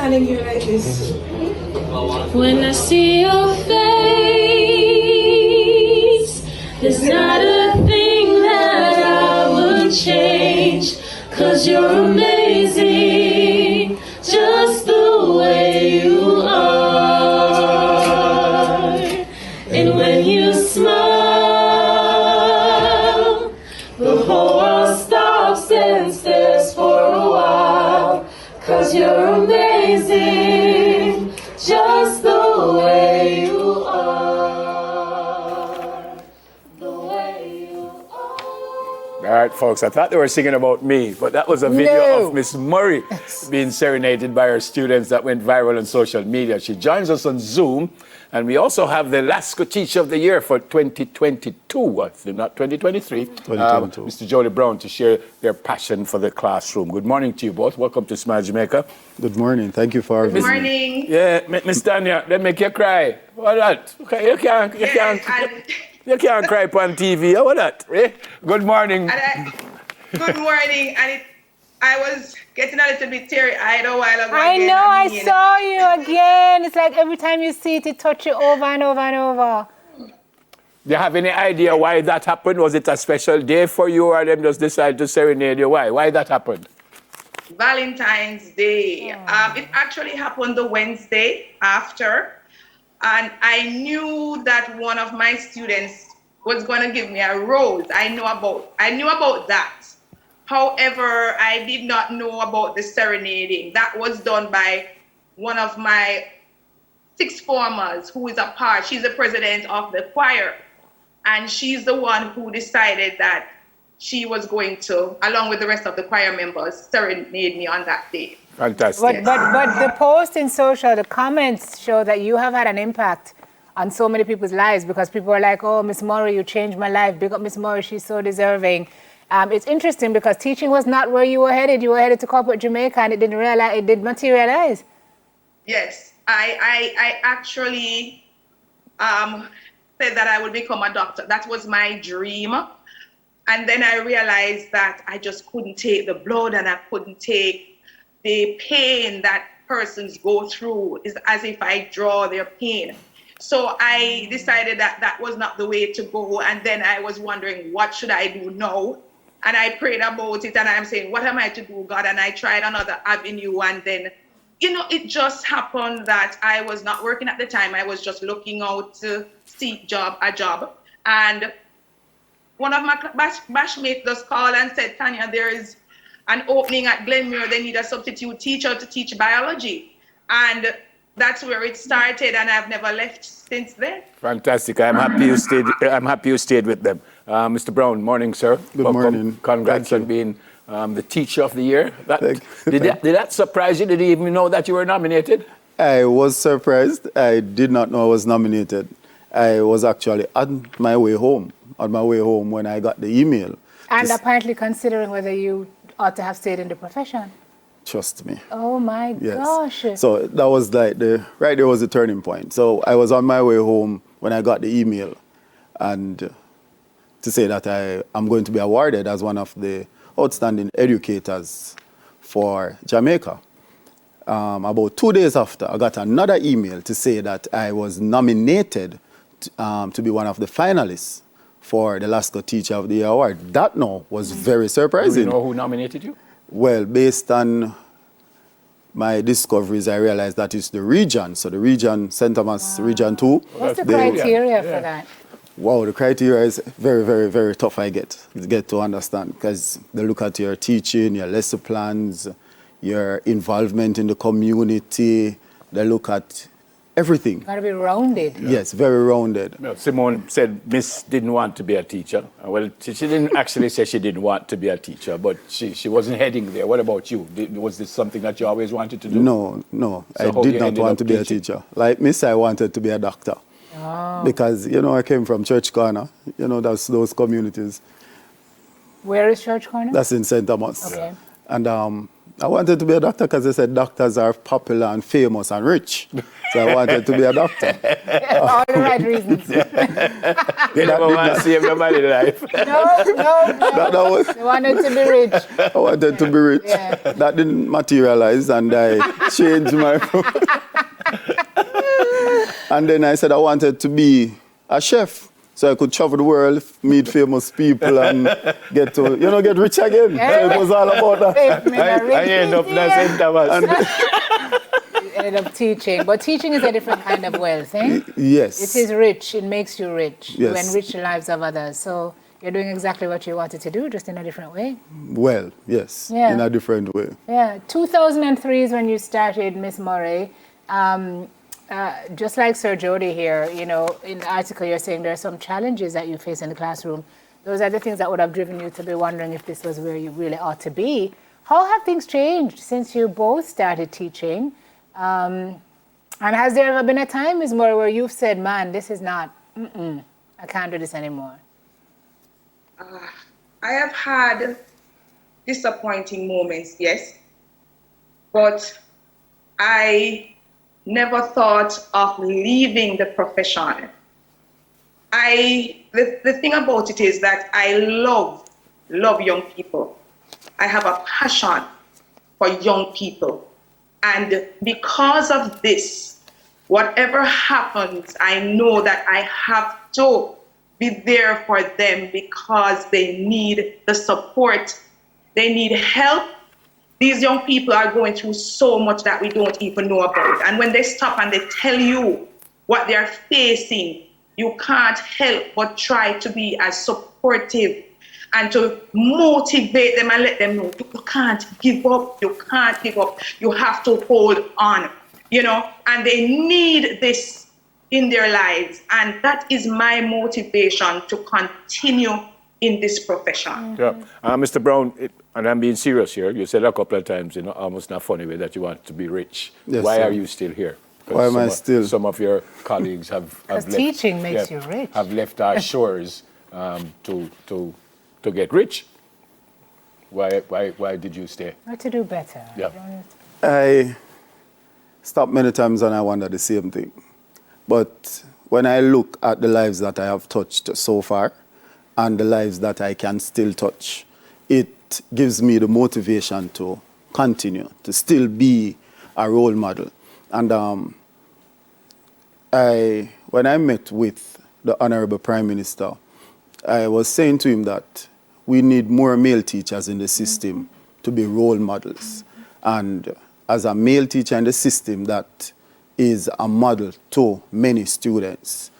standing here like this. When I see your face, there's not a thing that I would change, 'cause you're amazing, just the way you are. And when you smile, the whole world stops and stares for a while, 'cause you're amazing, just the way you are, the way you are. All right, folks, I thought they were singing about me, but that was a video of Miss Murray being serenaded by her students that went viral on social media. She joins us on Zoom, and we also have the LASCO Teacher of the Year for 2022, not 2023, 2022. Mr. Jody Brown, to share their passion for the classroom. Good morning to you both. Welcome to Smile Jamaica. Good morning. Thank you for having me. Good morning. Yeah, Miss Tanya, they make you cry. What that? Okay, you can't cry on TV. What that? Eh? Good morning. Good morning. And I was getting a little bit teary-eyed a while ago. I know, I saw you again. It's like every time you see it, it touches you over and over and over. Do you have any idea why that happened? Was it a special day for you, or them just decided to serenade you? Why that happened? Valentine's Day. It actually happened the Wednesday after. And I knew that one of my students was going to give me a rose. I knew about that. However, I did not know about the serenading. That was done by one of my sixth formers who is she's the president of the choir. And she's the one who decided that she was going to, along with the rest of the choir members, serenade me on that day. Fantastic. But the post in social, the comments show that you have had an impact on so many people's lives, because people are like, oh, Miss Murray, you changed my life. Big up Miss Murray, she's so deserving. It's interesting because teaching was not where you were headed. You were headed to corporate Jamaica, and it did materialize. Yes, I actually said that I would become a doctor. That was my dream. And then I realized that I just couldn't take the blood, and I couldn't take the pain that persons go through. It's as if I draw their pain. So I decided that that was not the way to go. And then I was wondering, what should I do now? And I prayed about it, and I'm saying, what am I to do, God? And I tried another avenue, and then, it just happened that I was not working at the time. I was just looking out to seek a job. And one of my batchmates just called and said, Tanya, there is an opening at Glenmuir. They need a substitute teacher to teach biology. And that's where it started, and I've never left since then. Fantastic. I'm happy you stayed with them. Mr. Brown, morning, sir. Good morning. Congrats on being the Teacher of the Year. Did that surprise you? Did you even know that you were nominated? I was surprised. I did not know I was nominated. I was actually on my way home when I got the email. And apparently considering whether you ought to have stayed in the profession. Trust me. Oh my gosh. So that was like right there was the turning point. So I was on my way home when I got the email, and to say that I'm going to be awarded as one of the outstanding educators for Jamaica. About 2 days after, I got another email to say that I was nominated to be one of the finalists for the LASCO Teacher of the Year award. That now was very surprising. Do you know who nominated you? Well, based on my discoveries, I realized that it's the region. So the region, St. Thomas Region 2. What's the criteria for that? Wow, the criteria is very, very, very tough, I get to understand, because they look at your teaching, your lesson plans, your involvement in the community. They look at everything. Got to be rounded. Yes, very rounded. Well, Simone said Miss didn't want to be a teacher. Well, she didn't actually say she didn't want to be a teacher, but she wasn't heading there. What about you? Was this something that you always wanted to do? No, I did not want to be a teacher. Like Miss, I wanted to be a doctor. Oh. Because, I came from Church Corner. That's those communities. Where is Church Corner? That's in St. Thomas. Okay. And I wanted to be a doctor because they said doctors are popular and famous and rich. So I wanted to be a doctor. All the right reasons. You never want to save nobody's life. No. That was, They wanted to be rich. I wanted to be rich. Yeah. That didn't materialize, and I changed my... And then I said I wanted to be a chef, so I could travel the world, meet famous people, and get rich again. So it was all about that. I end up in St. Thomas. You ended up teaching. But teaching is a different kind of wealth, eh? Yes. It is rich. It makes you rich. Yes. You enrich the lives of others. So you're doing exactly what you wanted to do, just in a different way. Well, yes, Yeah. in a different way. Yeah. 2003 is when you started, Miss Murray. Just like Sir Jody here, in the article you're saying there are some challenges that you face in the classroom. Those are the things that would have driven you to be wondering if this was where you really ought to be. How have things changed since you both started teaching? And has there ever been a time, Ms. Murray, where you've said, man, this is not, I can't do this anymore? I have had disappointing moments, yes, but I never thought of leaving the profession. The thing about it is that I love young people. I have a passion for young people. And because of this, whatever happens, I know that I have to be there for them because they need the support. They need help. These young people are going through so much that we don't even know about. And when they stop and they tell you what they're facing, you can't help but try to be as supportive and to motivate them and let them know you can't give up, you can't give up, you have to hold on, and they need this in their lives. And that is my motivation to continue in this profession. Yeah. Mr. Brown, and I'm being serious here, you said a couple of times, almost in a funny way, that you want to be rich. Yes, Why sir. are you still here? Why am I still? Some of your colleagues have Because left, teaching makes you rich. have left our shores to get rich. Why did you stay? Or to do better. Yeah. I stopped many times and I wonder the same thing. But when I look at the lives that I have touched so far and the lives that I can still touch, it gives me the motivation to continue, to still be a role model. And when I met with the Honorable Prime Minister, I was saying to him that we need more male teachers in the system to be role models. And as a male teacher in the system that is a model to many students,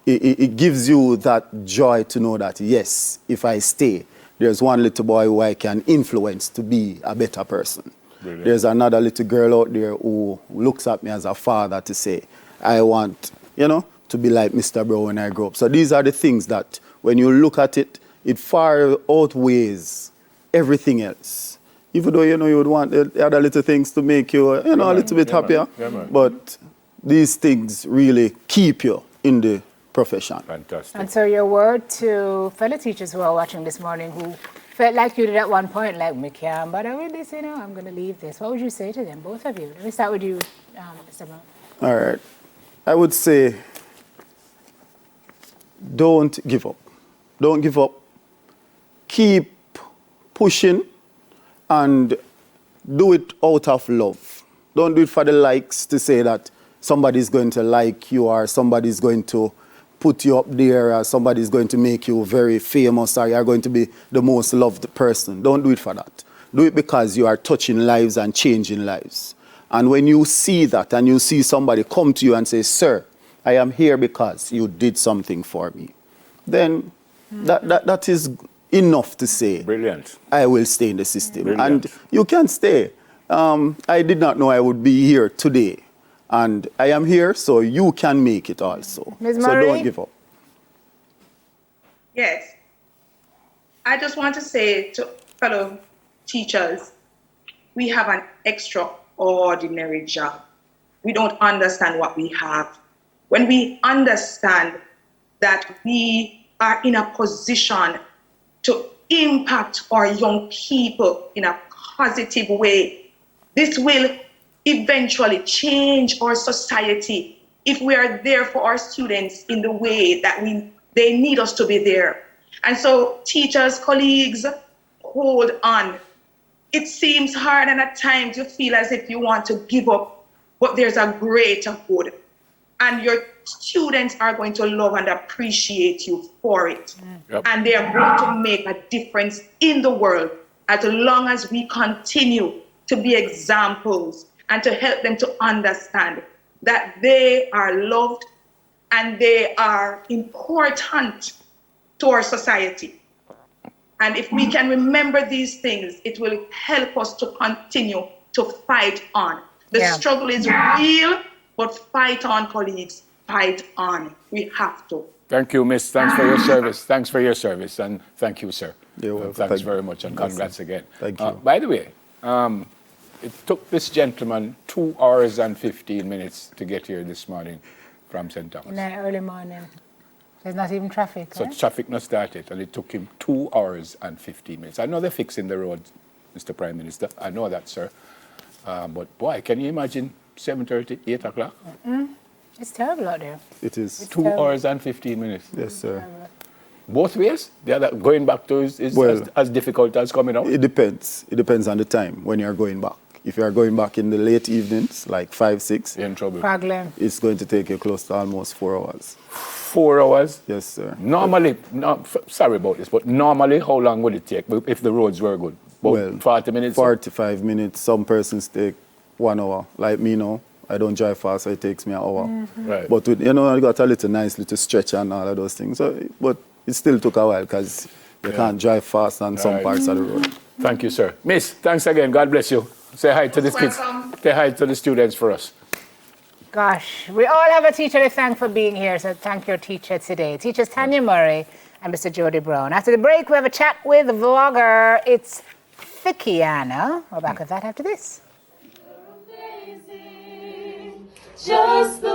it gives you that joy to know that, yes, if I stay, there's one little boy who I can influence to be a better person. Brilliant. There's another little girl out there who looks at me as a father to say, I want, to be like Mr. Brown when I grow up. So these are the things that, when you look at it, it far outweighs everything else. Even though, you would want the other little things to make you, a little bit happier. But these things really keep you in the profession. Fantastic. And so your word to fellow teachers who are watching this morning who felt like you did at one point, like, me can't bother with this, I'm going to leave this. What would you say to them, both of you? Let me start with you, Mr. Brown. All right. I would say, don't give up. Don't give up. Keep pushing and do it out of love. Don't do it for the likes to say that somebody's going to like you or somebody's going to put you up there or somebody's going to make you very famous or you're going to be the most loved person. Don't do it for that. Do it because you are touching lives and changing lives. And when you see that and you see somebody come to you and say, sir, I am here because you did something for me, then that is enough to say, brilliant, I will stay in the system. Brilliant. And you can stay. I did not know I would be here today. And I am here, so you can make it also. Ms. So Murray? don't give up. Yes. I just want to say to fellow teachers, we have an extraordinary job. We don't understand what we have. When we understand that we are in a position to impact our young people in a positive way, This will eventually change our society if we are there for our students in the way that they need us to be there. And so teachers, colleagues, hold on. It seems hard, and at times you feel as if you want to give up, but there's a greater good. And your students are going to love and appreciate you for it. Yep. And they are going to make a difference in the world as long as we continue to be examples and to help them to understand that they are loved and they are important to our society. And if we can remember these things, it will help us to continue to fight on. The struggle is real, but fight on, colleagues, fight on. We have to. Thank you, Miss. Thanks for your service. Thanks for your service. And thank you, sir. You're welcome. Thanks very much, and congrats again. Thank you. By the way, it took this gentleman 2 hours and 15 minutes to get here this morning from St. Thomas. In the early morning. There's not even traffic. So traffic not started, and it took him 2 hours and 15 minutes. I know they're fixing the roads, Mr. Prime Minister. I know that, sir. But boy, can you imagine 7:30, 8 o'clock? It's terrible out there. It is. It's 2 terrible. hours and 15 minutes. Yes, sir. Both ways? The other, going back to is Well, as difficult as coming out? It depends. It depends on the time when you are going back. If you are going back in the late evenings, like 5, 6, You're in trouble. Problem. it's going to take you close to almost 4 hours. 4 hours? Yes, sir. Normally, sorry about this, but normally how long would it take if the roads were good? About 40 minutes? 45 minutes. Some persons take 1 hour. Like me now, I don't drive fast, so it takes me an hour. Right. But with, I got a little nice little stretch and all of those things. So, but it still took a while because you can't drive fast on some parts of the road. Thank you, sir. Miss, thanks again. God bless you. Say hi to the kids. Welcome. Say hi to the students for us. Gosh, we all have a teacher to thank for being here, so thank your teacher today. Teachers Tanya Murray and Mr. Jody Brown. After the break, we have a chat with the vlogger. It's Fickiana. We're back with that after this. Just the